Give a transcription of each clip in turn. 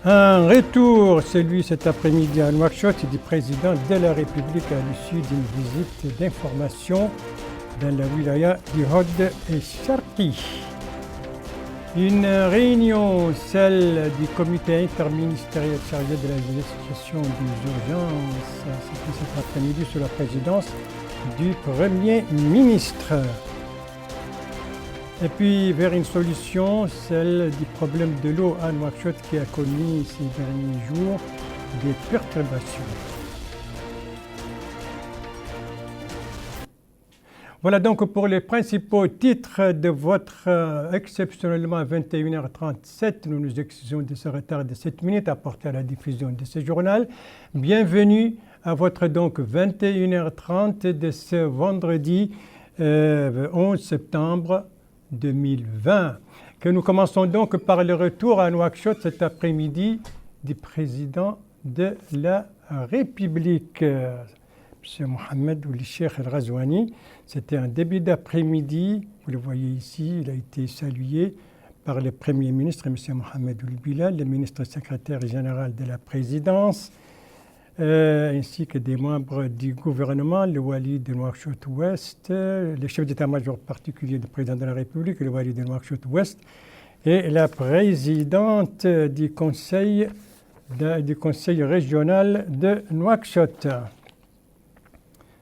Un retour, celui cet après-midi à Nouakchott du président de la République à l'issue d'une visite d'information dans la wilaya du Hod et Sharqi. Une réunion, celle du comité interministériel chargé de la gestion des urgences, c'était cet après-midi sous la présidence du Premier ministre. Et puis vers une solution, celle du problème de l'eau à Nouakchott qui a connu ces derniers jours des perturbations. Voilà donc pour les principaux titres de votre exceptionnellement 21h37. Nous nous excusons de ce retard de 7 minutes apporté à la diffusion de ce journal. Bienvenue à votre donc 21h30 de ce vendredi 11 septembre 2020, que nous commençons donc par le retour à Nouakchott cet après-midi du président de la République, M. Mohamed Ould Cheikh El Ghazouani. C'était un début d'après-midi, vous le voyez ici, il a été salué par le Premier ministre, M. Mohamed Ould Bilal, le ministre secrétaire général de la présidence, ainsi que des membres du gouvernement, le wali de Nouakchott-Ouest, le chef d'état-major particulier du président de la République, le wali de Nouakchott-Ouest, et la présidente du conseil régional de Nouakchott.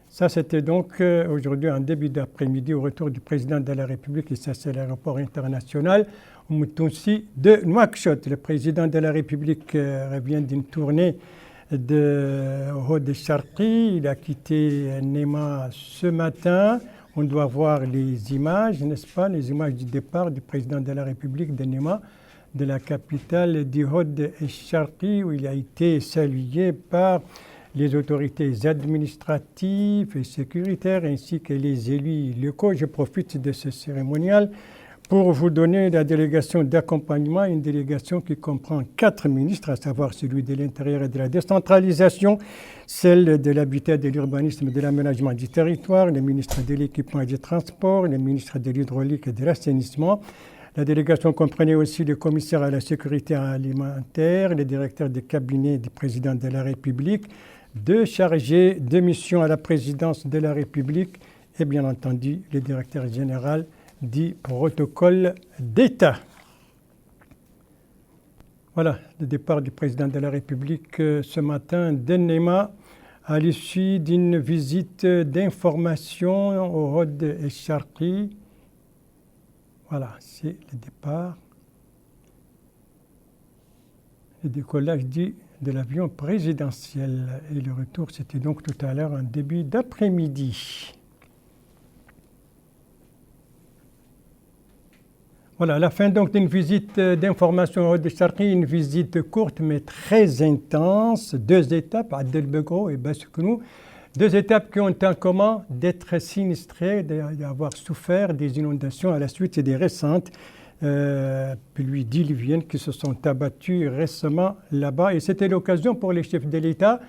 Ça, c'était donc aujourd'hui en début d'après-midi au retour du président de la République, et ça c'est l'aéroport international Moutounsi de Nouakchott. Le président de la République revient d'une tournée de Hod Sharqi. Il a quitté Nema ce matin. On doit voir les images, n'est-ce pas, les images du départ du président de la République de Nema, de la capitale du Hod Sharqi, où il a été salué par les autorités administratives et sécuritaires ainsi que les élus locaux. Je profite de ce cérémonial pour vous donner la délégation d'accompagnement, une délégation qui comprend 4 ministres, à savoir celui de l'Intérieur et de la décentralisation, celle de l'habitat, de l'urbanisme et de l'aménagement du territoire, le ministre de l'équipement et des transports, le ministre de l'hydraulique et de l'assainissement. La délégation comprenait aussi le commissaire à la sécurité alimentaire, le directeur de cabinet du président de la République, 2 chargés de mission à la présidence de la République et bien entendu le directeur général du protocole d'État. Voilà le départ du président de la République ce matin de Nema à l'issue d'une visite d'information au Hod El Sharqi. Voilà, c'est le départ. Le décollage de l'avion présidentiel. Et le retour, c'était donc tout à l'heure en début d'après-midi. Voilà, la fin donc d'une visite d'information au Hod El Sharqi, une visite courte mais très intense. 2 étapes, Add El Beghro et Basseknou. 2 étapes qui ont en commun d'être sinistrées, d'avoir souffert des inondations à la suite des récentes pluies diluviennes qui se sont abattues récemment là-bas. Et c'était l'occasion pour les chefs de l'État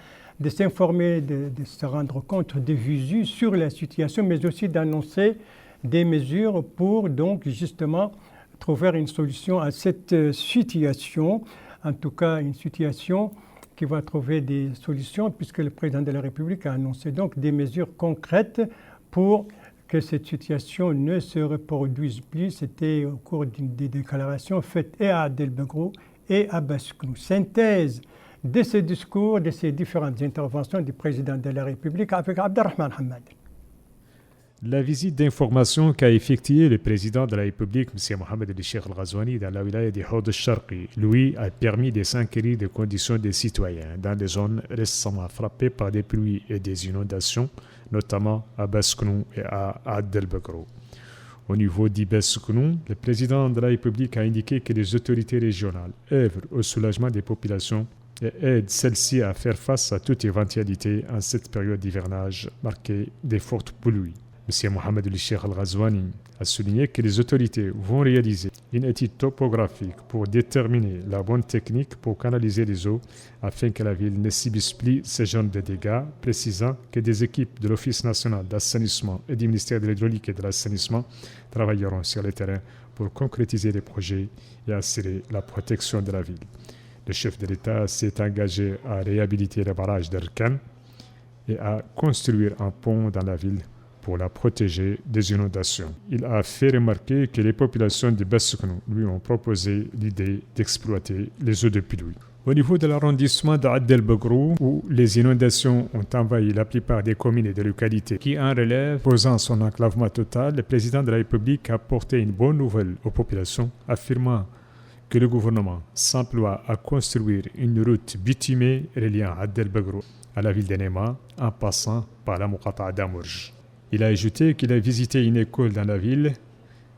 de s'informer, de se rendre compte de visu sur la situation, mais aussi d'annoncer des mesures pour donc justement trouver une solution à cette situation, en tout cas une situation qui va trouver des solutions puisque le président de la République a annoncé donc des mesures concrètes pour que cette situation ne se reproduise plus. C'était au cours des déclarations faites et à Add El Beghro et à Basseknou. Synthèse de ce discours, de ces différentes interventions du président de la République avec Abdelrahman Hamad. La visite d'information qu'a effectuée le président de la République, M. Mohamed Ould Cheikh El Ghazouani, dans la wilaya de Hod Sharqi, lui, a permis de s'enquérir des conditions des citoyens dans des zones récemment frappées par des pluies et des inondations, notamment à Basseknou et à Add El Beghro. Au niveau d'Ibesseknou, le président de la République a indiqué que les autorités régionales œuvrent au soulagement des populations et aident celles-ci à faire face à toute éventualité en cette période d'hivernage marquée des fortes pluies. M. Mohamed Ould Cheikh El Ghazouani a souligné que les autorités vont réaliser une étude topographique pour déterminer la bonne technique pour canaliser les eaux afin que la ville ne subisse plus ce genre de dégâts, précisant que des équipes de l'Office national d'assainissement et du ministère de l'hydraulique et de l'assainissement travailleront sur le terrain pour concrétiser les projets et assurer la protection de la ville. Le chef de l'État s'est engagé à réhabiliter le barrage d'Erkan et à construire un pont dans la ville pour la protéger des inondations. Il a fait remarquer que les populations de Bassuknou lui ont proposé l'idée d'exploiter les eaux de pluie. Au niveau de l'arrondissement d'Ad el-Begrou, où les inondations ont envahi la plupart des communes et des localités qui en relèvent, posant son enclavement total, le président de la République a porté une bonne nouvelle aux populations, affirmant que le gouvernement s'emploie à construire une route bitumée reliant Ad el-Begrou à la ville de Nema en passant par la Muqata'a d'Amourj. Il a ajouté qu'il a visité une école dans la ville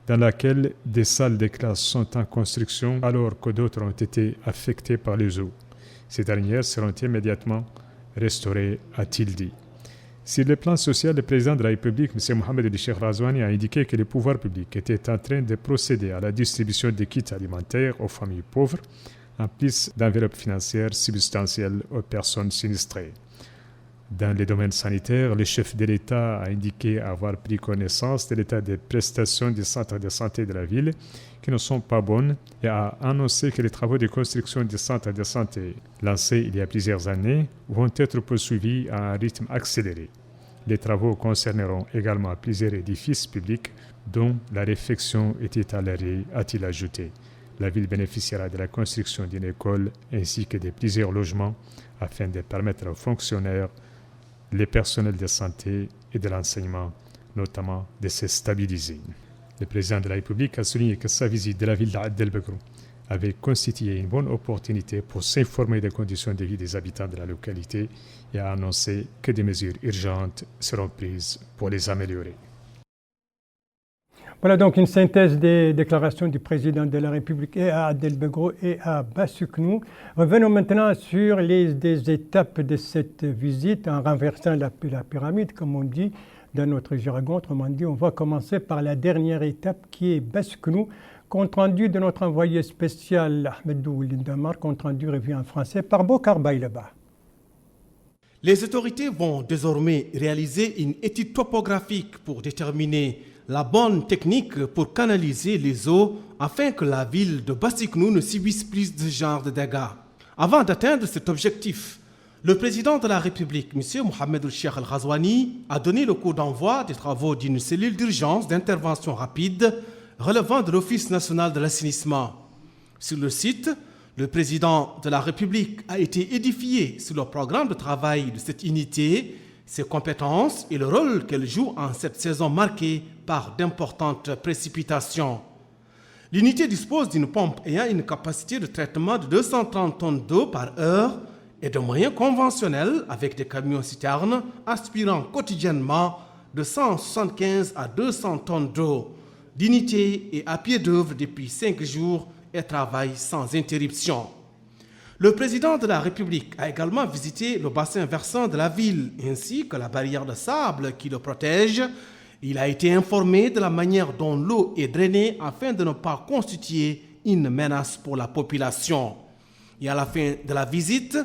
dans laquelle des salles de classe sont en construction alors que d'autres ont été affectées par les eaux. Ces dernières seront immédiatement restaurées, a-t-il dit. Sur le plan social, le président de la République, M. Mohamed El-Cheikh Al-Ghazouani, a indiqué que les pouvoirs publics étaient en train de procéder à la distribution de kits alimentaires aux familles pauvres, en plus d'enveloppes financières substantielles aux personnes sinistrées. Dans les domaines sanitaires, le chef de l'État a indiqué avoir pris connaissance de l'état des prestations des centres de santé de la ville qui ne sont pas bonnes et a annoncé que les travaux de construction des centres de santé lancés il y a plusieurs années vont être poursuivis à un rythme accéléré. Les travaux concerneront également plusieurs édifices publics dont la réfection était à l'arrêt, a-t-il ajouté. La ville bénéficiera de la construction d'une école ainsi que de plusieurs logements afin de permettre aux fonctionnaires, les personnels de santé et de l'enseignement, notamment, de se stabiliser. Le président de la République a souligné que sa visite de la ville d'Ad el-Begrou avait constitué une bonne opportunité pour s'informer des conditions de vie des habitants de la localité et a annoncé que des mesures urgentes seront prises pour les améliorer. Voilà donc une synthèse des déclarations du président de la République et à Ad el-Begrou et à Bassuknou. Revenons maintenant sur des étapes de cette visite en renversant la pyramide, comme on dit dans notre jargon. Autrement dit, on va commencer par la dernière étape qui est Bassuknou. Compte rendu de notre envoyé spécial Ahmedou Lindamar, compte rendu revue en français par Bokar Baïleba. Les autorités vont désormais réaliser une étude topographique pour déterminer la bonne technique pour canaliser les eaux afin que la ville de Bassuknou ne subisse plus de ce genre de dégâts. Avant d'atteindre cet objectif, le président de la République, M. Mohamed El-Cheikh Al-Ghazouani, a donné le coup d'envoi des travaux d'une cellule d'urgence d'intervention rapide relevant de l'Office national de l'assainissement. Sur le site, le président de la République a été édifié sur le programme de travail de cette unité, ses compétences et le rôle qu'elle joue en cette saison marquée par d'importantes précipitations. L'unité dispose d'une pompe ayant une capacité de traitement de 230 tonnes d'eau par heure et de moyens conventionnels avec des camions-citernes aspirant quotidiennement de 175 à 200 tonnes d'eau. L'unité est à pied d'œuvre depuis 5 jours et travaille sans interruption. Le président de la République a également visité le bassin versant de la ville ainsi que la barrière de sable qui le protège. Il a été informé de la manière dont l'eau est drainée afin de ne pas constituer une menace pour la population. Et à la fin de la visite,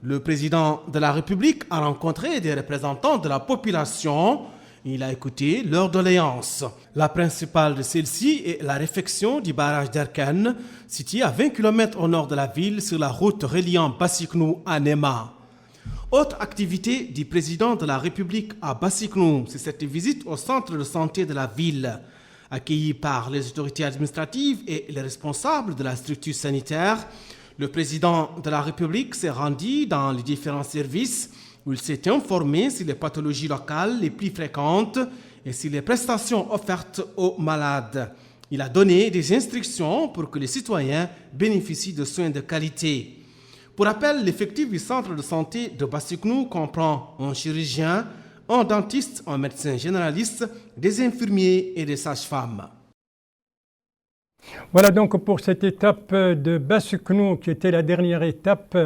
le président de la République a rencontré des représentants de la population. Il a écouté leurs doléances. La principale de celle-ci est la réfection du barrage d'Erkan, situé à 20 km au nord de la ville sur la route reliant Bassuknou à Nema. Autre activité du président de la République à Bassuknou, c'est cette visite au centre de santé de la ville. Accueilli par les autorités administratives et les responsables de la structure sanitaire, le président de la République s'est rendu dans les différents services où il s'est informé sur les pathologies locales les plus fréquentes et sur les prestations offertes aux malades. Il a donné des instructions pour que les citoyens bénéficient de soins de qualité. Pour rappel, l'effectif du centre de santé de Bassuknou comprend un chirurgien, un dentiste, un médecin généraliste, des infirmiers et des sages-femmes. Voilà donc pour cette étape de Bassuknou qui était la dernière étape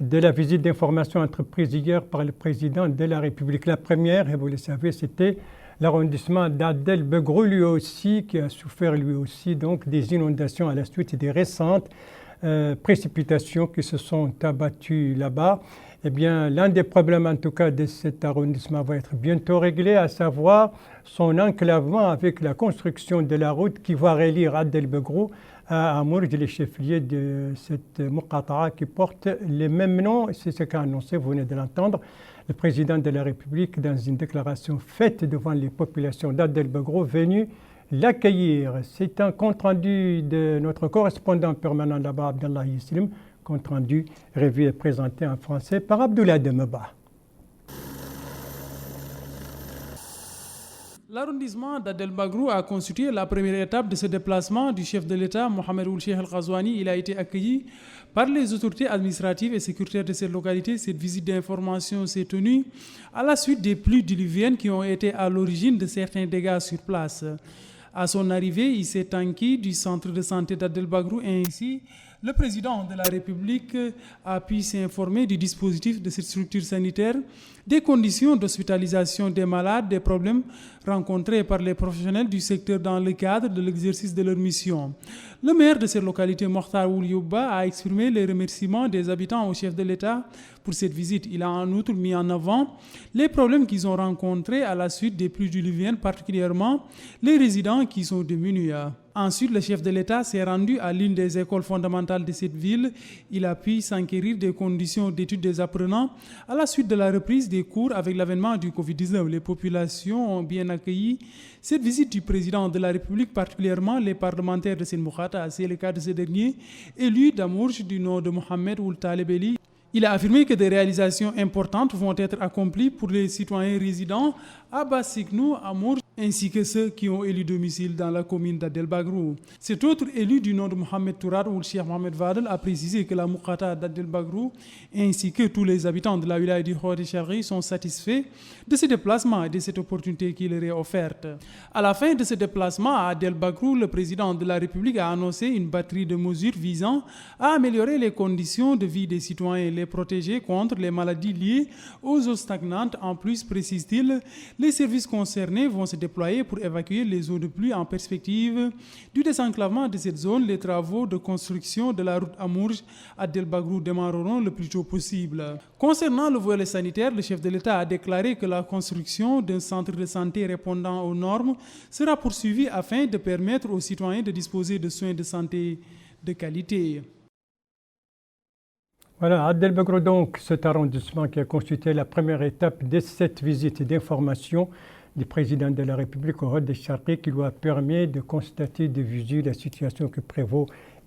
de la visite d'information entreprise hier par le président de la République. La première, et vous le savez, c'était l'arrondissement d'Ad el-Begrou, lui aussi, qui a souffert lui aussi donc des inondations à la suite des récentes précipitations qui se sont abattues là-bas. Eh bien, l'un des problèmes en tout cas de cet arrondissement va être bientôt réglé, à savoir son enclavement avec la construction de la route qui va relier Ad el-Begrou à Amourj, les chefs-lieux de cette Muqata'a qui porte les mêmes noms. C'est ce qu'a annoncé, vous venez de l'entendre, le président de la République dans une déclaration faite devant les populations d'Ad el-Bagro venues l'accueillir. C'est un compte-rendu de notre correspondant permanent là-bas, Abdallah Yislim, compte-rendu revu et présenté en français par Abdoulaye Demeba. L'arrondissement d'Ad el-Bagrou a constitué la première étape de ce déplacement du chef de l'État, Mohamed Ould Cheikh Al-Ghazouani. Il a été accueilli par les autorités administratives et sécuritaires de cette localité. Cette visite d'information s'est tenue à la suite des pluies diluviennes qui ont été à l'origine de certains dégâts sur place. À son arrivée, il s'est enquis du centre de santé d'Ad el-Bagrou et ainsi le président de la République a pu s'informer du dispositif de cette structure sanitaire, des conditions d'hospitalisation des malades, des problèmes rencontrés par les professionnels du secteur dans le cadre de l'exercice de leur mission. Le maire de cette localité, Mokhtar Ould Youbba, a exprimé les remerciements des habitants au chef de l'État pour cette visite. Il a en outre mis en avant les problèmes qu'ils ont rencontrés à la suite des pluies diluviennes, particulièrement les résidents qui sont démunis. Ensuite, le chef de l'État s'est rendu à l'une des écoles fondamentales de cette ville. Il a pu s'enquérir des conditions d'études des apprenants à la suite de la reprise des cours avec l'avènement du Covid-19. Les populations ont bien accueilli cette visite du président de la République, particulièrement les parlementaires de cette Muqata'a. C'est le cas de ce dernier, élu d'Amourj du nom de Mohamed Ould Taleb Eli. Il a affirmé que des réalisations importantes vont être accomplies pour les citoyens résidents à Bassiknou, Amourj, ainsi que ceux qui ont élu domicile dans la commune d'Ad el-Bagrou. Cet autre élu du nom de Mohamed Tourad Ould Cheikh Mohamed Fadel a précisé que la Muqata'a d'Ad el-Bagrou ainsi que tous les habitants de la wilaya du Hod Sharqi sont satisfaits de ce déplacement et de cette opportunité qui leur est offerte. À la fin de ce déplacement à Ad el-Bagrou, le président de la République a annoncé une batterie de mesures visant à améliorer les conditions de vie des citoyens et les protéger contre les maladies liées aux eaux stagnantes. En plus, précise-t-il, les services concernés vont se déployer pour évacuer les eaux de pluie en perspective du désenclavement de cette zone. Les travaux de construction de la route Amourj à Ad el-Bagrou démarreront le plus tôt possible. Concernant le volet sanitaire, le chef de l'État a déclaré que la construction d'un centre de santé répondant aux normes sera poursuivie afin de permettre aux citoyens de disposer de soins de santé de qualité. Voilà, Ad el-Bagrou donc, cet arrondissement qui a constitué la première étape de cette visite d'information du président de la République au Hod Sharqi qui lui a permis de constater de visu la situation qui prévaut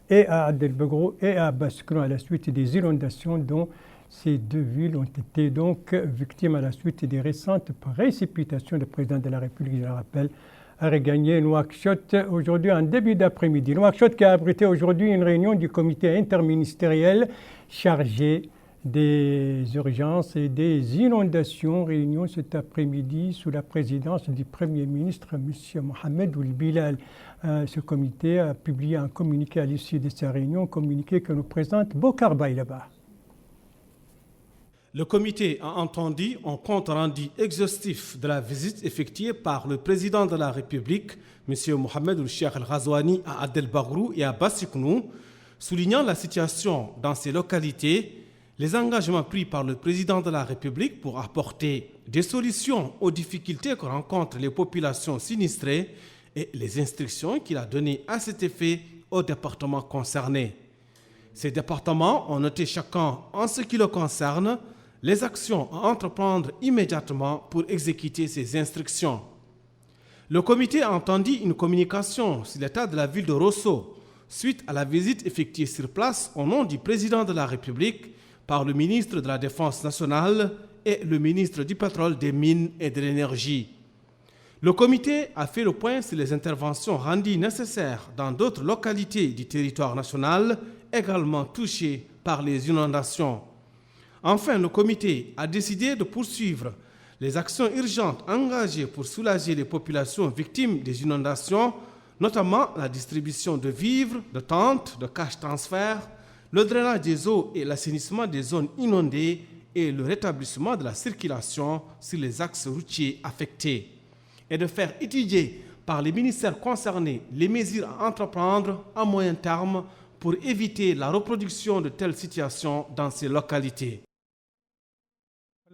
et à Ad el-Bagrou et à Bassiknou à la suite des inondations dont ces deux villes ont été donc victimes à la suite des récentes précipitations. Le président de la République, je le rappelle, a regagné Nouakchott aujourd'hui en début d'après-midi. Nouakchott qui a abrité aujourd'hui une réunion du comité interministériel chargé des urgences et des inondations. Réunion cet après-midi sous la présidence du Premier ministre, M. Mohamed Ould Bilal. Ce comité a publié un communiqué à l'issue de sa réunion, communiqué que nous présente Bokar Baylaba. Le comité a entendu un compte rendu exhaustif de la visite effectuée par le président de la République, M. Mohamed Ould Cheikh Al-Ghazouani, à Ad el-Bagrou et à Bassiknou, soulignant la situation dans ces localités, les engagements pris par le président de la République pour apporter des solutions aux difficultés que rencontrent les populations sinistrées et les instructions qu'il a données à cet effet aux départements concernés. Ces départements ont noté chacun, en ce qui le concerne, les actions à entreprendre immédiatement pour exécuter ces instructions. Le comité a entendu une communication sur l'état de la ville de Rosso suite à la visite effectuée sur place au nom du président de la République par le ministre de la Défense nationale et le ministre du Pétrole, des Mines et de l'Énergie. Le comité a fait le point sur les interventions rendues nécessaires dans d'autres localités du territoire national également touchées par les inondations. Enfin, le comité a décidé de poursuivre les actions urgentes engagées pour soulager les populations victimes des inondations, notamment la distribution de vivres, de tentes, de cash transferts, le drainage des eaux et l'assainissement des zones inondées et le rétablissement de la circulation sur les axes routiers affectés, et de faire étudier par les ministères concernés les mesures à entreprendre à moyen terme pour éviter la reproduction de telles situations dans ces localités.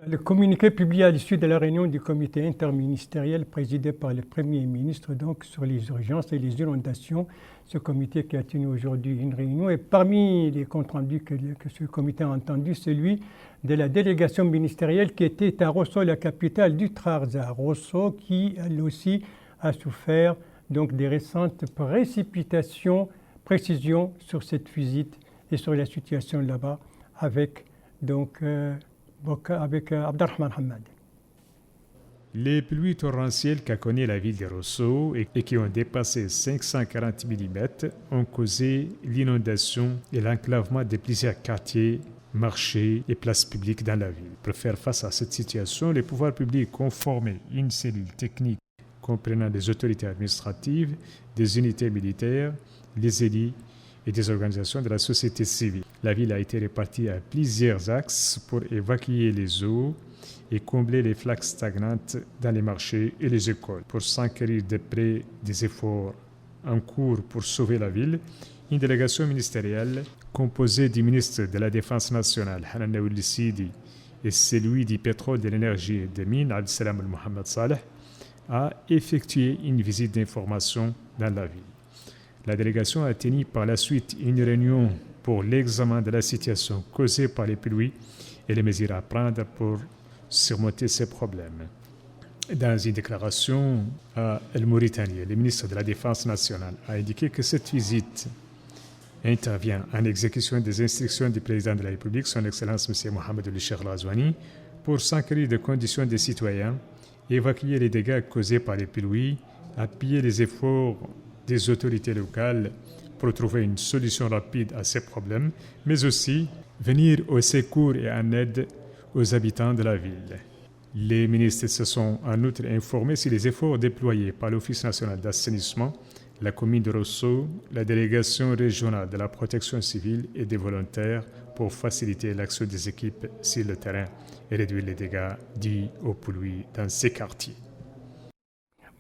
Le communiqué publié à l'issue de la réunion du comité interministériel présidé par le Premier ministre donc, sur les urgences et les inondations, ce comité qui a tenu aujourd'hui une réunion, et parmi les comptes rendus que ce comité a entendu, celui de la délégation ministérielle qui était à Rosso, la capitale du Trarza. Rosso qui, elle aussi, a souffert donc, des récentes précipitations. Précision sur cette visite et sur la situation là-bas avec Abdelrahman Hamad. Les pluies torrentielles qu'a connues la ville de Rosso et qui ont dépassé 540 mm ont causé l'inondation et l'enclavement de plusieurs quartiers, marchés et places publiques dans la ville. Pour faire face à cette situation, les pouvoirs publics ont formé une cellule technique comprenant des autorités administratives, des unités militaires, les élus et des organisations de la société civile. La ville a été répartie à plusieurs axes pour évacuer les eaux et combler les flaques stagnantes dans les marchés et les écoles. Pour s'enquérir de près des efforts en cours pour sauver la ville, une délégation ministérielle composée du ministre de la Défense nationale, Hanan Naouli Sidi, et celui du pétrole, de l'énergie et des mines, Abdelsalam Mohamed Saleh, a effectué une visite d'information dans la ville. La délégation a tenu par la suite une réunion pour l'examen de la situation causée par les pluies et les mesures à prendre pour surmonter ces problèmes. Dans une déclaration à El Mauritanie, le ministre de la Défense nationale a indiqué que cette visite intervient en exécution des instructions du président de la République, son Excellence M. Mohamed El-Cheikh Al-Ghazouani, pour s'enquérir des conditions des citoyens, évacuer les dégâts causés par les pluies, appuyer les efforts des autorités locales pour trouver une solution rapide à ces problèmes, mais aussi venir au secours et en aide aux habitants de la ville. Les ministres se sont en outre informés sur les efforts déployés par l'Office national d'assainissement, la commune de Rosso, la délégation régionale de la protection civile et des volontaires pour faciliter l'action des équipes sur le terrain et réduire les dégâts dus aux pluies dans ces quartiers.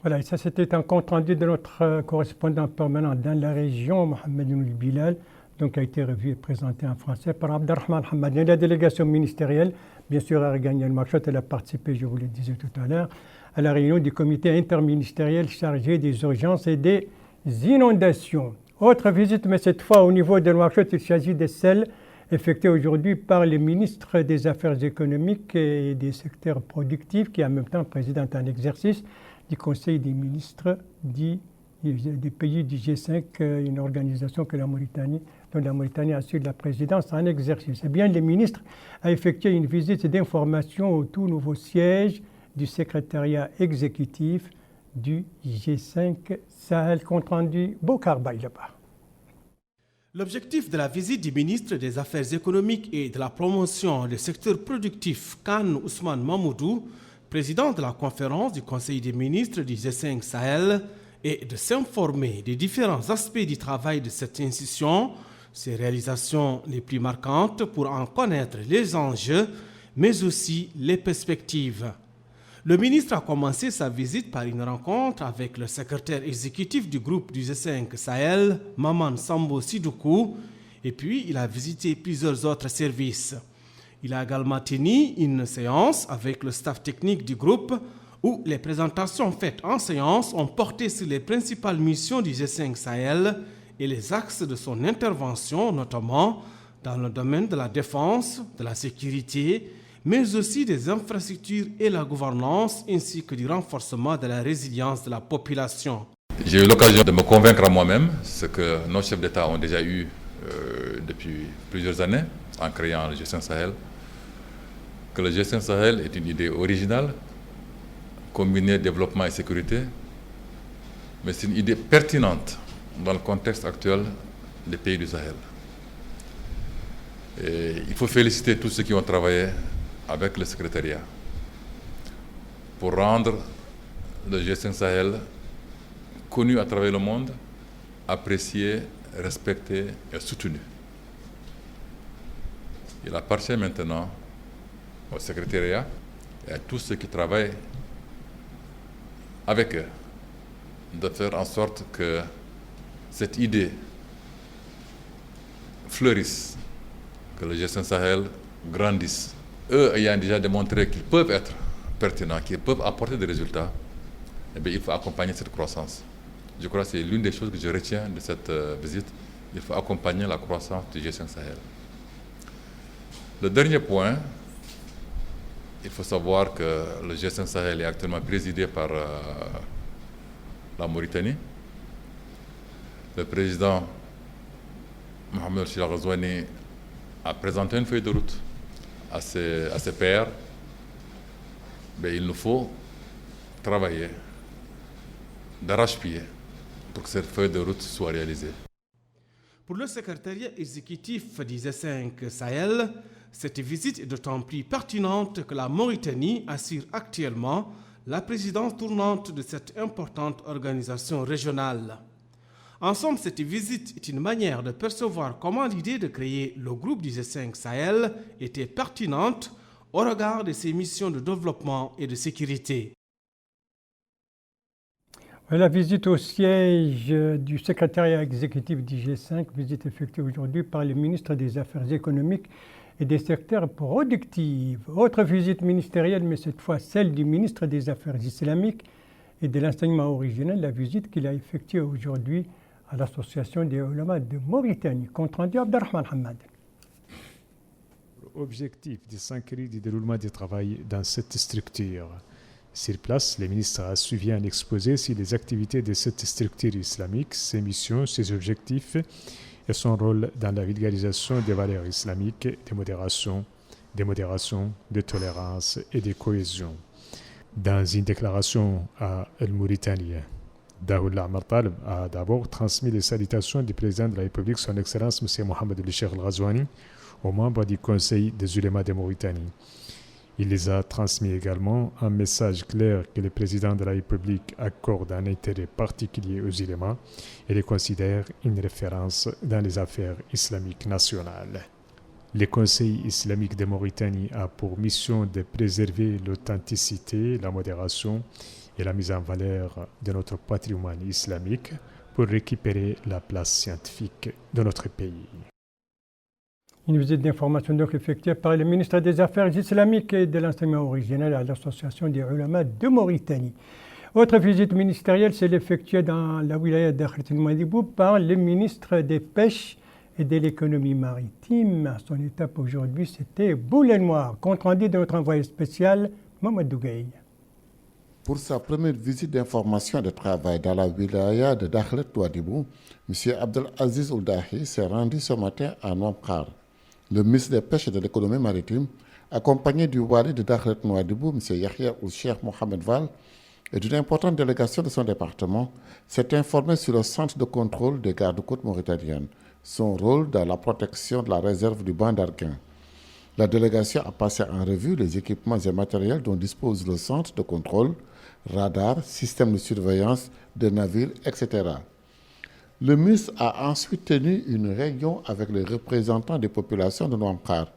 Voilà, et ça c'était un compte rendu de notre correspondant permanent dans la région, Mohamed Bilal, donc a été revu et présenté en français par Abdelrahman Hamad. La délégation ministérielle, bien sûr, a regagné le marché. Elle a participé, je vous le disais tout à l'heure, à la réunion du comité interministériel chargé des urgences et des inondations. Autre visite, mais cette fois au niveau de Nouakchott, il s'agit de celle effectuée aujourd'hui par le ministre des Affaires économiques et des secteurs productifs, qui est en même temps président en exercice du Conseil des ministres des pays du G5, une organisation que dont la Mauritanie assure la présidence en exercice. Eh bien, le ministre a effectué une visite d'information au tout nouveau siège du secrétariat exécutif du G5 Sahel, compte rendu Bokar Bay là-bas. L'objectif de la visite du ministre des Affaires économiques et de la promotion des secteurs productifs, Khan Ousmane Mamoudou, président de la conférence du Conseil des ministres du G5 Sahel, est de s'informer des différents aspects du travail de cette institution, ses réalisations les plus marquantes pour en connaître les enjeux, mais aussi les perspectives. Le ministre a commencé sa visite par une rencontre avec le secrétaire exécutif du groupe du G5 Sahel, Maman Sambo Sidoukou, et puis il a visité plusieurs autres services. Il a également tenu une séance avec le staff technique du groupe où les présentations faites en séance ont porté sur les principales missions du G5 Sahel et les axes de son intervention, notamment dans le domaine de la défense, de la sécurité, mais aussi des infrastructures et la gouvernance, ainsi que du renforcement de la résilience de la population. J'ai eu l'occasion de me convaincre à moi-même, ce que nos chefs d'État ont déjà eu depuis plusieurs années en créant le G5 Sahel, que le G5 Sahel est une idée originale, combinée développement et sécurité, mais c'est une idée pertinente dans le contexte actuel des pays du Sahel. Et il faut féliciter tous ceux qui ont travaillé avec le secrétariat pour rendre le G5 Sahel connu à travers le monde, apprécié, respecté et soutenu. Il appartient maintenant au secrétariat et à tous ceux qui travaillent avec eux de faire en sorte que cette idée fleurisse, que le G5 Sahel grandisse eux ayant déjà démontré qu'ils peuvent être pertinents, qu'ils peuvent apporter des résultats, eh bien, il faut accompagner cette croissance. Je crois que c'est l'une des choses que je retiens de cette visite. Il faut accompagner la croissance du G5 Sahel. Le dernier point, il faut savoir que le G5 Sahel est actuellement présidé par la Mauritanie. Le président Mohamed El Ghazouani a présenté une feuille de route à ses pairs. Mais il nous faut travailler d'arrache-pied pour que cette feuille de route soit réalisée. Pour le secrétariat exécutif du G5 Sahel, cette visite est d'autant plus pertinente que la Mauritanie assure actuellement la présidence tournante de cette importante organisation régionale. En somme, cette visite est une manière de percevoir comment l'idée de créer le groupe du G5 Sahel était pertinente au regard de ses missions de développement et de sécurité. La visite au siège du secrétariat exécutif du G5, visite effectuée aujourd'hui par le ministre des Affaires économiques et des secteurs productifs. Autre visite ministérielle, mais cette fois celle du ministre des Affaires islamiques et de l'enseignement originel, la visite qu'il a effectuée aujourd'hui à l'Association des Oulémas de Mauritanie. Compte rendu Abdelrahman Hamad. Objectif de s'inquiéter du déroulement du travail dans cette structure. Sur place, le ministre a suivi un exposé sur les activités de cette structure islamique, ses missions, ses objectifs et son rôle dans la vulgarisation des valeurs islamiques, de modération, de tolérance et de cohésion. Dans une déclaration à El Mauritanie, Daoud Amar Taleb a d'abord transmis les salutations du président de la République, son Excellence M. Mohamed El Cheikh El Ghazouani, aux membres du Conseil des Oulémas de Mauritanie. Il les a transmis également un message clair que le président de la République accorde un intérêt particulier aux oulémas et les considère une référence dans les affaires islamiques nationales. Le Conseil islamique de Mauritanie a pour mission de préserver l'authenticité, la modération et la mise en valeur de notre patrimoine islamique pour récupérer la place scientifique de notre pays. Une visite d'information donc effectuée par le ministre des Affaires islamiques et de l'enseignement originel à l'Association des Oulémas de Mauritanie. Autre visite ministérielle, c'est effectuée dans la wilaya d'Akhlet El-Mouadhibou par le ministre des Pêches et de l'économie maritime. À son étape aujourd'hui, c'était Boulet Noir. Compte rendu de notre envoyé spécial, Mamadou Gueye. Pour sa première visite d'information et de travail dans la wilaya de Dakhlet El-Mouadhibou, M. Abdelaziz Ould-Dahi s'est rendu ce matin à Nouakchott. Le ministre des Pêches et de l'économie maritime, accompagné du wali de Dakhlet El-Mouadhibou, M. Yahya Ould-Cheikh Mohamed Val, et d'une importante délégation de son département, s'est informé sur le centre de contrôle des gardes-côtes mauritaniennes, son rôle dans la protection de la réserve du banc d'Arguin. La délégation a passé en revue les équipements et matériels dont dispose le centre de contrôle, radars, systèmes de surveillance de navires, etc. Le ministre a ensuite tenu une réunion avec les représentants des populations de Nouakchott.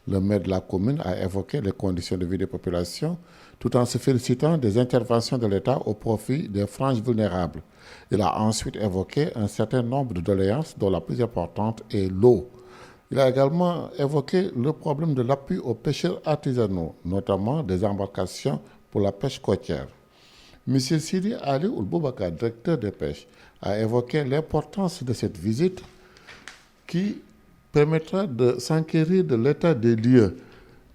Le maire de la commune a évoqué les conditions de vie des populations tout en se félicitant des interventions de l'État au profit des franges vulnérables. Il a ensuite évoqué un certain nombre de doléances dont la plus importante est l'eau. Il a également évoqué le problème de l'appui aux pêcheurs artisanaux, notamment des embarcations pour la pêche côtière. M. Sidi Ali Ould-Boubakar, directeur des pêches, a évoqué l'importance de cette visite qui permettra de s'enquérir de l'état des lieux,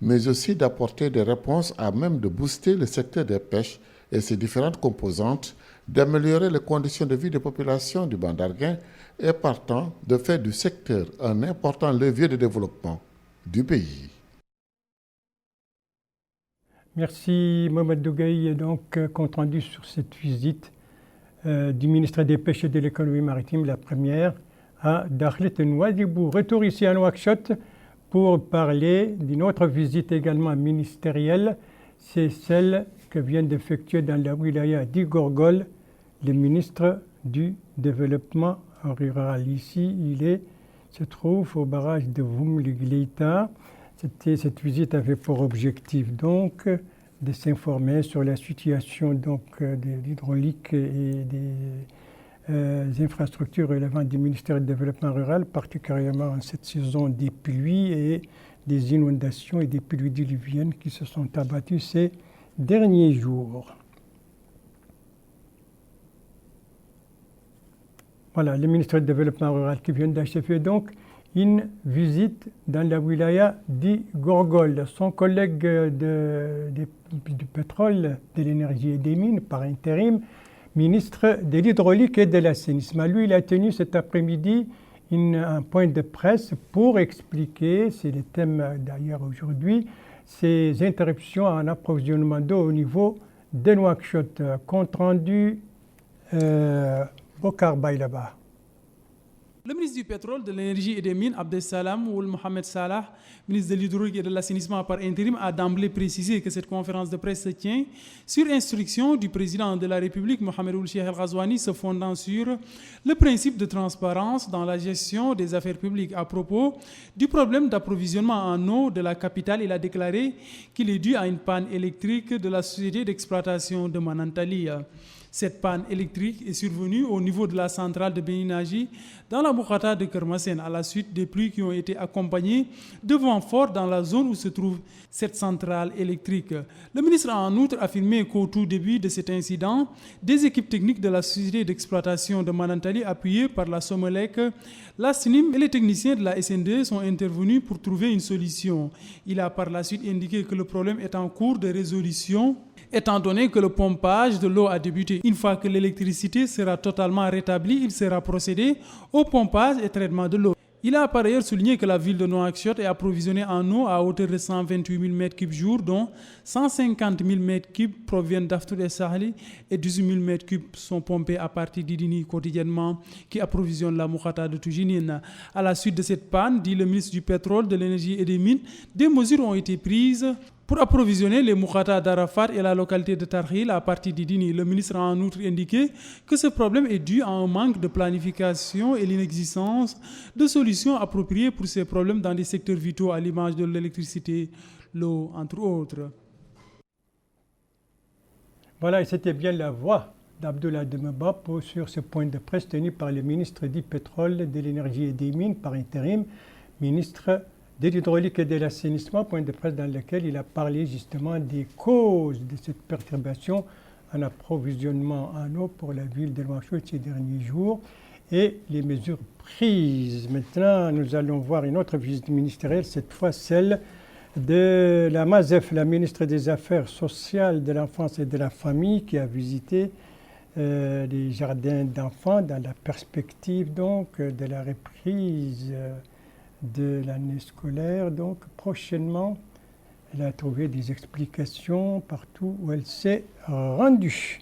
mais aussi d'apporter des réponses à même de booster le secteur des pêches et ses différentes composantes, d'améliorer les conditions de vie des populations du banc d'Arguin et partant de faire du secteur un important levier de développement du pays. Merci Mohamed Dougaï. Donc, compte rendu sur cette visite du ministre des Pêches et de l'économie maritime, la première à Dakhlet El-Mouadhibou. Retour ici à Nouakchott pour parler d'une autre visite également ministérielle. C'est celle que vient d'effectuer dans la wilaya d'Igorgol le ministre du Développement rural. Ici, se trouve au barrage de Voum-Ligleïta. Cette visite avait pour objectif donc de s'informer sur la situation donc de l'hydraulique et des infrastructures relevant du ministère du Développement rural, particulièrement en cette saison des pluies, et des inondations et des pluies diluviennes qui se sont abattues ces derniers jours. Voilà, le ministre du Développement rural qui vient d'achever donc une visite dans la wilaya d'Igorgol. Son collègue du pétrole, de l'énergie et des mines, par intérim, ministre de l'hydraulique et de l'assainissement. Lui, il a tenu cet après-midi un point de presse pour expliquer, c'est le thème d'ailleurs aujourd'hui, ces interruptions en approvisionnement d'eau au niveau de Nouakchott. Compte rendu Bokar Baylaba. Le ministre du pétrole, de l'énergie et des mines, Abdessalam Ould Mohamed Salah, ministre de l'hydraulique et de l'assainissement par intérim, a d'emblée précisé que cette conférence de presse se tient sur instruction du président de la République, Mohamed Ould Cheikh El Ghazouani, se fondant sur le principe de transparence dans la gestion des affaires publiques. À propos du problème d'approvisionnement en eau de la capitale, il a déclaré qu'il est dû à une panne électrique de la société d'exploitation de Manantali. Cette panne électrique est survenue au niveau de la centrale de Beninaji dans la Boukhata de Kermassen à la suite des pluies qui ont été accompagnées de vents forts dans la zone où se trouve cette centrale électrique. Le ministre a en outre affirmé qu'au tout début de cet incident, des équipes techniques de la société d'exploitation de Manantali appuyées par la Somelec, la SNIM et les techniciens de la SND sont intervenus pour trouver une solution. Il a par la suite indiqué que le problème est en cours de résolution étant donné que le pompage de l'eau a débuté. Une fois que l'électricité sera totalement rétablie, il sera procédé au pompage et traitement de l'eau. Il a par ailleurs souligné que la ville de Nouakchott est approvisionnée en eau à hauteur de 128 000 m3 jour, dont 150 000 m3 proviennent d'Aftoul et Sahli et 18 000 m3 sont pompés à partir d'Idini quotidiennement, qui approvisionne la Moukhata de Toujinine. À la suite de cette panne, dit le ministre du pétrole, de l'énergie et des mines, des mesures ont été prises pour approvisionner les Moukhata d'Arafat et la localité de Tarhil à partir d'Idini. Le ministre a en outre indiqué que ce problème est dû à un manque de planification et l'inexistence de solutions appropriées pour ces problèmes dans des secteurs vitaux à l'image de l'électricité, l'eau, entre autres. Voilà, et c'était bien la voix d'Abdoulaye Demeba sur ce point de presse tenu par le ministre du pétrole, de l'énergie et des mines par intérim, ministre de l'hydraulique et de l'assainissement, point de presse dans lequel il a parlé justement des causes de cette perturbation en approvisionnement en eau pour la ville de Nouakchott ces derniers jours et les mesures prises. Maintenant, nous allons voir une autre visite ministérielle, cette fois celle de la MASEF, la ministre des Affaires sociales, de l'enfance et de la famille, qui a visité les jardins d'enfants dans la perspective donc de la reprise de l'année scolaire. Donc prochainement, elle a trouvé des explications partout où elle s'est rendue.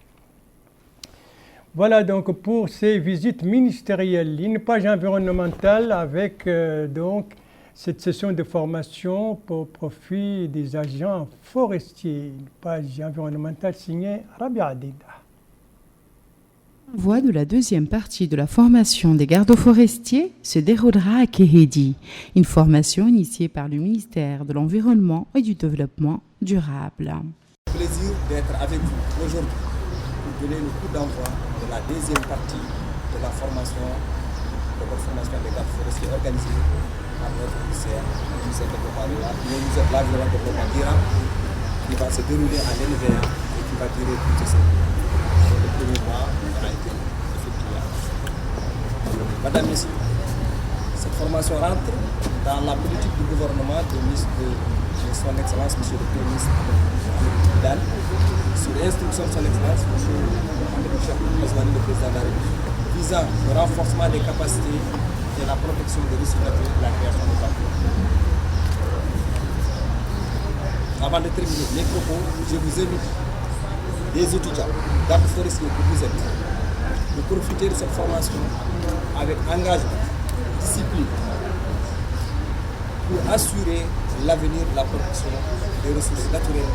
Voilà donc pour ces visites ministérielles. Une page environnementale avec donc cette session de formation pour profit des agents forestiers. Une page environnementale signée Rabia Adida. Voie de la deuxième partie de la formation des gardes forestiers se déroulera à Kéhédi, une formation initiée par le ministère de l'Environnement et du Développement durable. Plaisir d'être avec vous aujourd'hui pour donner le coup d'envoi de la deuxième partie de la formation des gardes forestiers organisée par notre ministère de l'Environnement durable, qui va se dérouler à l'NVA et qui va durer toute cette le premier mois a été effectué. Madame, Messieurs, cette formation rentre dans la politique du gouvernement de son Excellence, M. le Premier ministre Abdel, sur instruction de son Excellence, M. Mohamed Cheikh El Ghazouani, le président de la République, visant le renforcement des capacités et la protection des risques naturels et la création de l'emploi. Avant de terminer mes propos, je vous invite des étudiants, gardes forestiers que vous êtes, de profiter de cette formation avec engagement, discipline, pour assurer l'avenir de la protection des ressources naturelles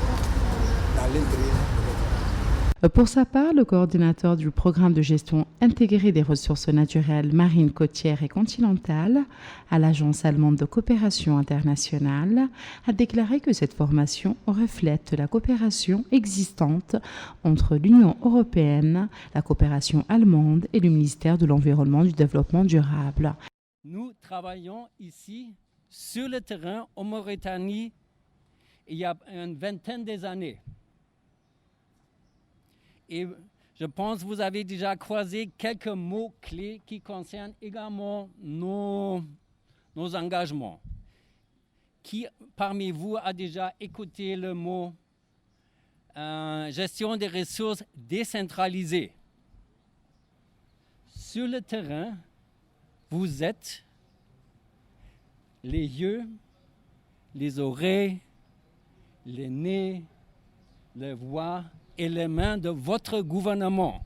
dans l'intérêt de notre pays. Pour sa part, le coordinateur du programme de gestion intégrée des ressources naturelles marines, côtières et continentales à l'Agence allemande de coopération internationale a déclaré que cette formation reflète la coopération existante entre l'Union européenne, la coopération allemande et le ministère de l'Environnement et du Développement durable. Nous travaillons ici sur le terrain en Mauritanie il y a une vingtaine d'années. Et je pense que vous avez déjà croisé quelques mots-clés qui concernent également nos engagements. Qui parmi vous a déjà écouté le mot gestion des ressources décentralisées? Sur le terrain, vous êtes les yeux, les oreilles, les nez, les voix et les mains de votre gouvernement.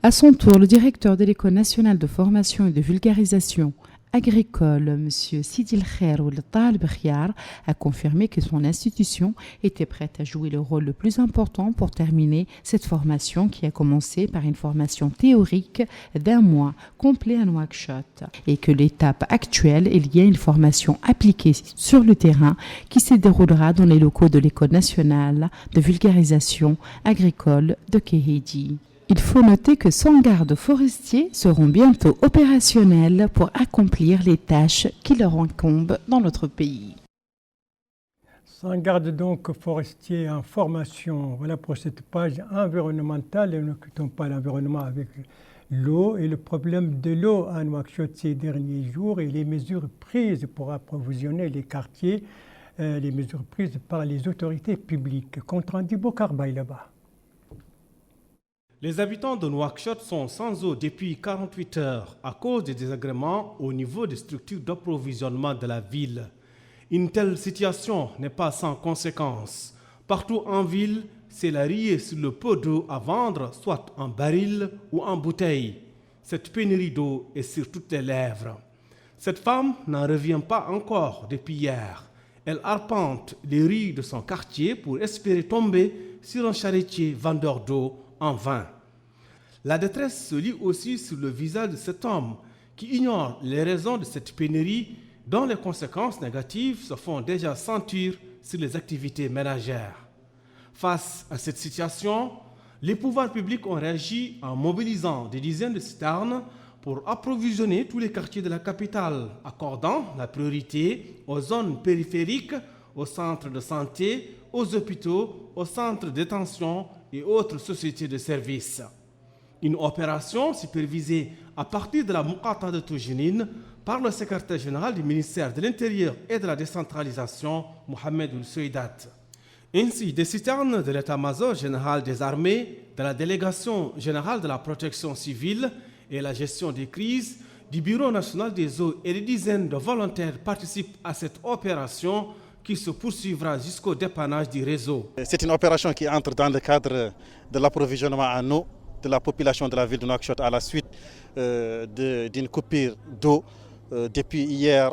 À son tour, le directeur de l'École nationale de formation et de vulgarisation agricole, M. Sidil Khair Ould Talib Khiar, a confirmé que son institution était prête à jouer le rôle le plus important pour terminer cette formation qui a commencé par une formation théorique d'1 mois complet à Nouakchott et que l'étape actuelle est liée à une formation appliquée sur le terrain qui se déroulera dans les locaux de l'École nationale de vulgarisation agricole de Kéhédi. Il faut noter que 100 gardes forestiers seront bientôt opérationnels pour accomplir les tâches qui leur incombent dans notre pays. 100 gardes donc forestiers en formation. Voilà pour cette page environnementale. Et ne quittons pas l'environnement avec l'eau et le problème de l'eau à Nouakchott ces derniers jours et les mesures prises pour approvisionner les quartiers, les mesures prises par les autorités publiques. Compte rendu Bokar là-bas. Les habitants de Nouakchott sont sans eau depuis 48 heures à cause des désagréments au niveau des structures d'approvisionnement de la ville. Une telle situation n'est pas sans conséquences. Partout en ville, c'est la riée sur le pot d'eau à vendre, soit en baril ou en bouteille. Cette pénurie d'eau est sur toutes les lèvres. Cette femme n'en revient pas encore depuis hier. Elle arpente les rues de son quartier pour espérer tomber sur un charretier vendeur d'eau en vain. La détresse se lit aussi sur le visage de cet homme qui ignore les raisons de cette pénurie dont les conséquences négatives se font déjà sentir sur les activités ménagères. Face à cette situation, les pouvoirs publics ont réagi en mobilisant des dizaines de citernes pour approvisionner tous les quartiers de la capitale, accordant la priorité aux zones périphériques, aux centres de santé, aux hôpitaux, aux centres de détention et autres sociétés de services. Une opération supervisée à partir de la Muqata de Toujinine par le secrétaire général du ministère de l'Intérieur et de la décentralisation, Mohamed Ould Souidat. Ainsi, des citernes de l'état-major général des armées, de la délégation générale de la protection civile et la gestion des crises, du Bureau national des eaux et des dizaines de volontaires participent à cette opération qui se poursuivra jusqu'au dépannage du réseau. C'est une opération qui entre dans le cadre de l'approvisionnement en eau de la population de la ville de Nouakchott à la suite d'une coupure d'eau depuis hier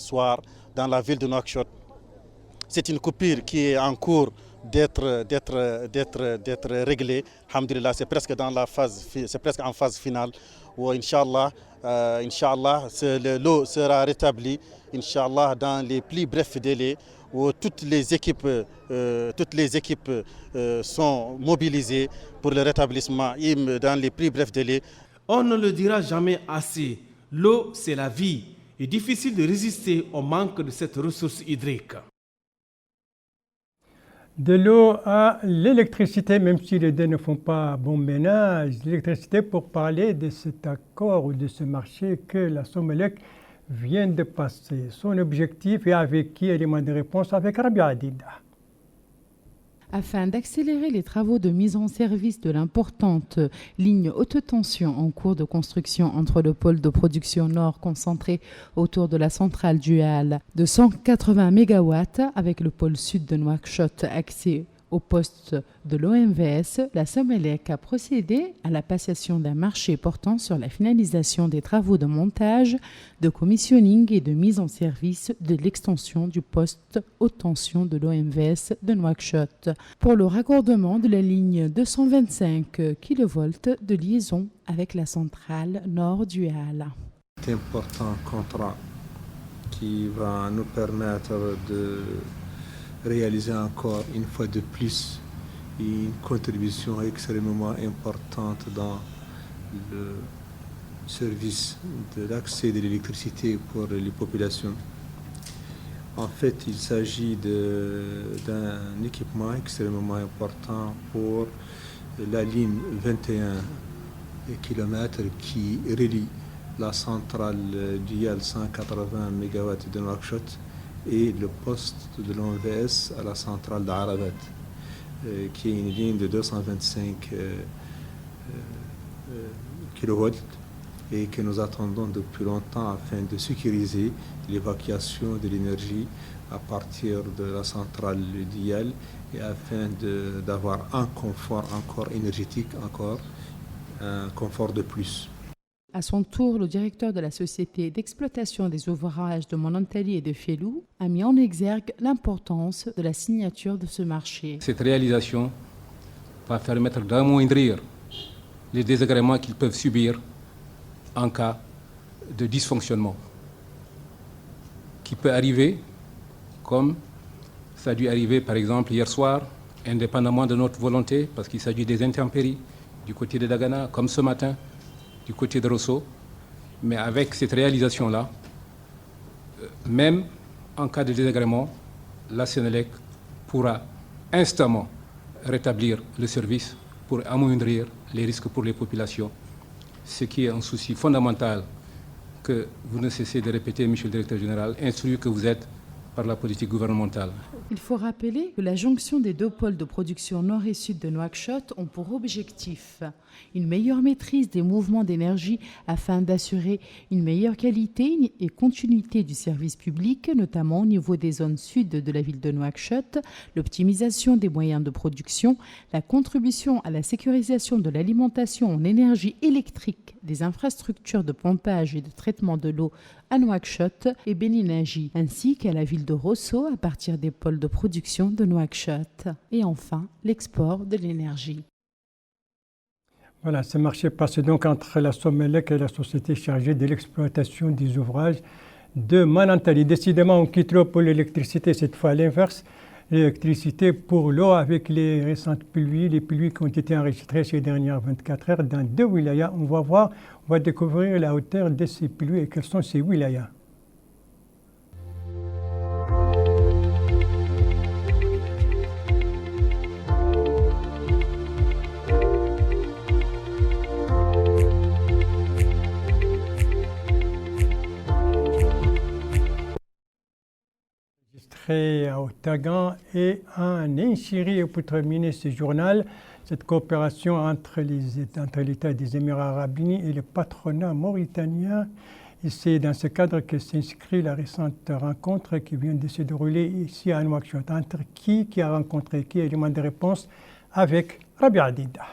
soir dans la ville de Nouakchott. C'est une coupure qui est en cours d'être réglée. Alhamdulillah, c'est presque en phase finale où Inch'Allah, l'eau sera rétablie Inch'Allah dans les plus brefs délais où toutes les équipes sont mobilisées pour le rétablissement dans les plus brefs délais. On ne le dira jamais assez, l'eau c'est la vie. Il est difficile de résister au manque de cette ressource hydrique. De l'eau à l'électricité, même si les deux ne font pas bon ménage, l'électricité pour parler de cet accord ou de ce marché que la Somelec vient de passer. Son objectif et avec qui élément de réponse avec Rabia Adida. Afin d'accélérer les travaux de mise en service de l'importante ligne haute tension en cours de construction entre le pôle de production nord concentré autour de la centrale duale de 180 MW avec le pôle sud de Nouakchott accès au poste de l'OMVS, la Somelec a procédé à la passation d'un marché portant sur la finalisation des travaux de montage, de commissioning et de mise en service de l'extension du poste haute tension de l'OMVS de Nouakchott pour le raccordement de la ligne 225 kV de liaison avec la centrale nord duale. C'est un important contrat qui va nous permettre de réaliser encore une fois de plus une contribution extrêmement importante dans le service de l'accès de l'électricité pour les populations En fait, il s'agit d'un équipement extrêmement important pour la ligne 21 km qui relie la centrale d'IAL 180 MW de Nouakchott et le poste de l'OMVS à la centrale d'Arabat, qui est une ligne de 225 kV et que nous attendons depuis longtemps afin de sécuriser l'évacuation de l'énergie à partir de la centrale d'IAL et afin d'avoir un confort encore énergétique, un confort de plus. À son tour, le directeur de la société d'exploitation des ouvrages de Monantali et de Fielou a mis en exergue l'importance de la signature de ce marché. Cette réalisation va permettre d'amoindrir les désagréments qu'ils peuvent subir en cas de dysfonctionnement, qui peut arriver, comme ça a dû arriver par exemple hier soir, indépendamment de notre volonté, parce qu'il s'agit des intempéries du côté de Dagana, comme ce matin, du côté de Rosso. Mais avec cette réalisation-là, même en cas de désagrément, la Sénélec pourra instamment rétablir le service pour amoindrir les risques pour les populations, ce qui est un souci fondamental que vous ne cessez de répéter, monsieur le directeur général, instruit que vous êtes par la politique gouvernementale. Il faut rappeler que la jonction des deux pôles de production nord et sud de Nouakchott ont pour objectif une meilleure maîtrise des mouvements d'énergie afin d'assurer une meilleure qualité et continuité du service public, notamment au niveau des zones sud de la ville de Nouakchott, l'optimisation des moyens de production, la contribution à la sécurisation de l'alimentation en énergie électrique des infrastructures de pompage et de traitement de l'eau à Nouakchott et Beninaji, ainsi qu'à la ville de Rosso à partir des pôles de production de Nouakchott. Et enfin, l'export de l'énergie. Voilà, ce marché passe donc entre la Somelec et la société chargée de l'exploitation des ouvrages de Manantali. Décidément, on quitte l'eau pour l'électricité, cette fois à l'inverse. L'électricité pour l'eau avec les récentes pluies, les pluies qui ont été enregistrées ces dernières 24 heures dans 2 wilayas. On va découvrir la hauteur de ces pluies et quels sont ces wilayas. À Otagan et à Nenchiri. Pour terminer ce journal, cette coopération entre l'État des Émirats arabes unis et le patronat mauritanien. Et c'est dans ce cadre que s'inscrit la récente rencontre qui vient de se dérouler ici à Nouakchott. Entre qui a rencontré qui? Élément de réponse avec Rabia Adida.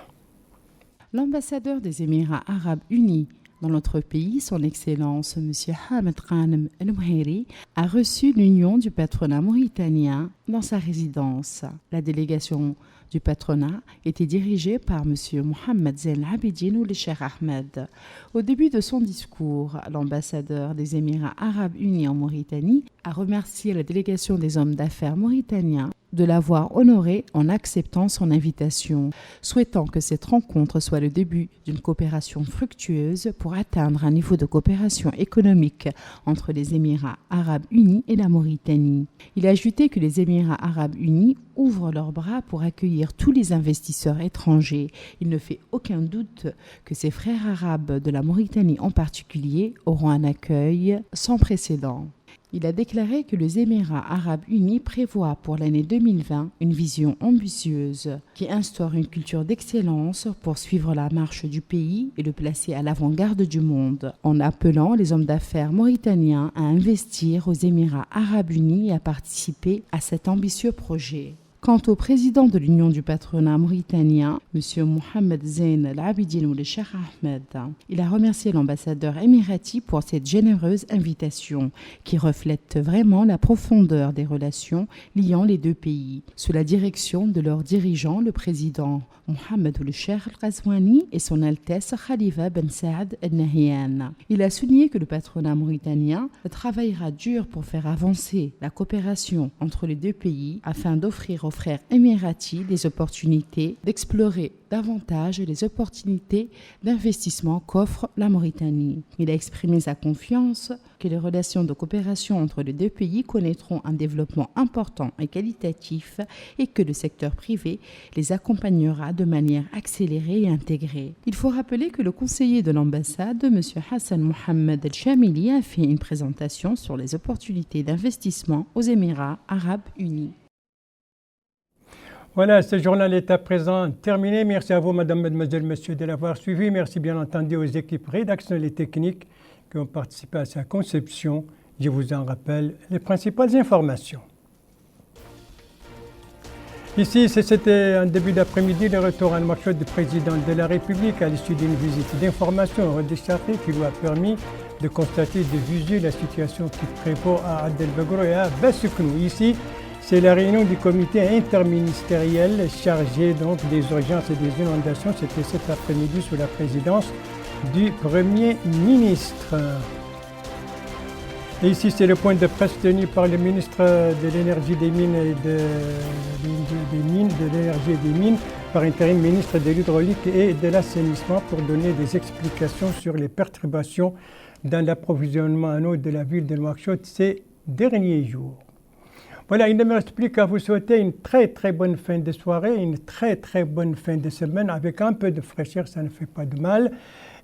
L'ambassadeur des Émirats arabes unis dans notre pays, son Excellence M. Hamed Ghanem El Mouhiri, a reçu l'union du patronat mauritanien dans sa résidence. La délégation du patronat était dirigée par M. Mohamed Zain Abidine ou le Cheikh Ahmed. Au début de son discours, l'ambassadeur des Émirats arabes unis en Mauritanie a remercié la délégation des hommes d'affaires mauritaniens de l'avoir honoré en acceptant son invitation, souhaitant que cette rencontre soit le début d'une coopération fructueuse pour atteindre un niveau de coopération économique entre les Émirats arabes unis et la Mauritanie. Il a ajouté que les Émirats arabes unis ouvrent leurs bras pour accueillir tous les investisseurs étrangers. Il ne fait aucun doute que ses frères arabes de la Mauritanie en particulier auront un accueil sans précédent. Il a déclaré que les Émirats arabes unis prévoient pour l'année 2020 une vision ambitieuse qui instaure une culture d'excellence pour suivre la marche du pays et le placer à l'avant-garde du monde, en appelant les hommes d'affaires mauritaniens à investir aux Émirats arabes unis et à participer à cet ambitieux projet. Quant au président de l'Union du patronat mauritanien, M. Mohamed Zain Al-Abidine ou le Cheikh Ahmed, il a remercié l'ambassadeur émirati pour cette généreuse invitation qui reflète vraiment la profondeur des relations liant les deux pays, sous la direction de leur dirigeant, le président Mohamed Ould Cheikh Al-Ghazouani et son Altesse Khalifa Ben Saad Al-Nahyan. Il a souligné que le patronat mauritanien travaillera dur pour faire avancer la coopération entre les deux pays afin d'offrir aux frères émiratis des opportunités d'explorer davantage les opportunités d'investissement qu'offre la Mauritanie. Il a exprimé sa confiance que les relations de coopération entre les deux pays connaîtront un développement important et qualitatif et que le secteur privé les accompagnera de manière accélérée et intégrée. Il faut rappeler que le conseiller de l'ambassade, M. Hassan Mohamed El-Chamili, a fait une présentation sur les opportunités d'investissement aux Émirats arabes unis. Voilà, ce journal est à présent terminé. Merci à vous, Madame, Mademoiselle, Monsieur, de l'avoir suivi. Merci bien entendu aux équipes rédactionnelles et techniques qui ont participé à sa conception. Je vous en rappelle les principales informations. Ici, c'était un début d'après-midi, le retour à Nouakchott du président de la République à l'issue d'une visite d'information au Rodécharté qui lui a permis de constater de visu la situation qui prévaut à Adelbegro et à Bessouknou. Ici, c'est la réunion du comité interministériel chargé donc des urgences et des inondations. C'était cet après-midi sous la présidence du Premier ministre. Et ici, c'est le point de presse tenu par le ministre de l'Énergie, des Mines et de l'Énergie et des Mines, par intérim ministre de l'Hydraulique et de l'Assainissement, pour donner des explications sur les perturbations dans l'approvisionnement en eau de la ville de Nouakchott ces derniers jours. Voilà, il ne me reste plus qu'à vous souhaiter une très très bonne fin de soirée, une très très bonne fin de semaine avec un peu de fraîcheur, ça ne fait pas de mal.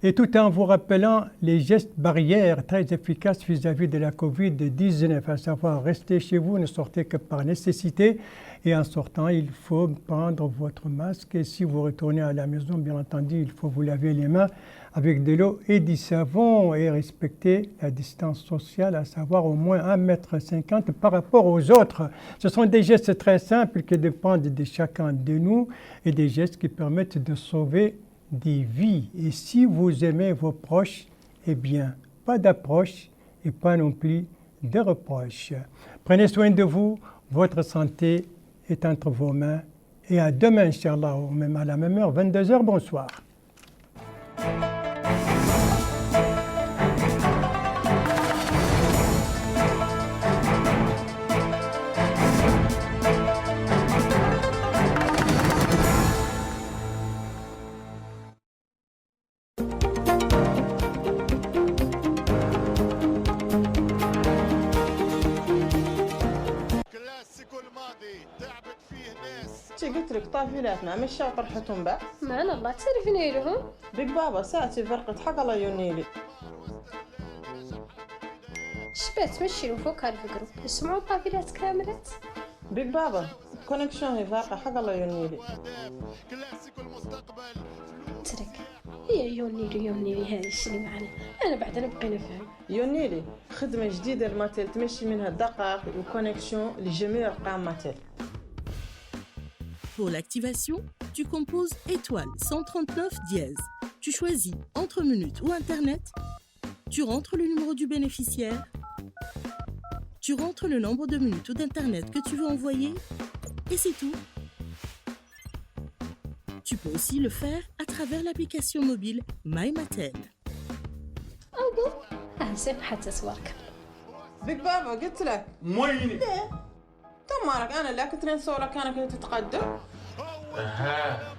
Et tout en vous rappelant les gestes barrières très efficaces vis-à-vis de la Covid-19, à savoir rester chez vous, ne sortez que par nécessité. Et en sortant, il faut prendre votre masque. Et si vous retournez à la maison, bien entendu, il faut vous laver les mains avec de l'eau et du savon et respecter la distance sociale, à savoir au moins 1,50 m par rapport aux autres. Ce sont des gestes très simples qui dépendent de chacun de nous et des gestes qui permettent de sauver des vies. Et si vous aimez vos proches, eh bien, pas d'approche et pas non plus de reproches. Prenez soin de vous, votre santé est entre vos mains. Et à demain, Inch'Allah, même à la même heure, 22h, bonsoir. قلت لك طافلاتنا مش طرحتهم بقى ما انا الله تعرفني لهم بيك بابا ساعتي فرقت حق الله يونيلي شبات تمشي فوق هالفكرة اسمعوا طافلات كاملات بيك بابا كونكشن هي فارقة حق الله يونيلي ترك هي يونيلي هذا الشيء اللي معنا انا بعد نبقى نفهم يونيلي خدمة جديدة الماتيل تمشي منها الدقائق وكونكشن لجميع ارقام ماتيل. Pour l'activation, tu composes étoile 139 dièse. Tu choisis entre minutes ou Internet. Tu rentres le numéro du bénéficiaire. Tu rentres le nombre de minutes ou d'Internet que tu veux envoyer. Et c'est tout. Tu peux aussi le faire à travers l'application mobile MyMatel. Oh bon? أحسن حتى سواك. بيك بابا قلت لك. مويني. ليه؟ تمارك أنا لا كنت نصورك أنا كنت تتقدم. أها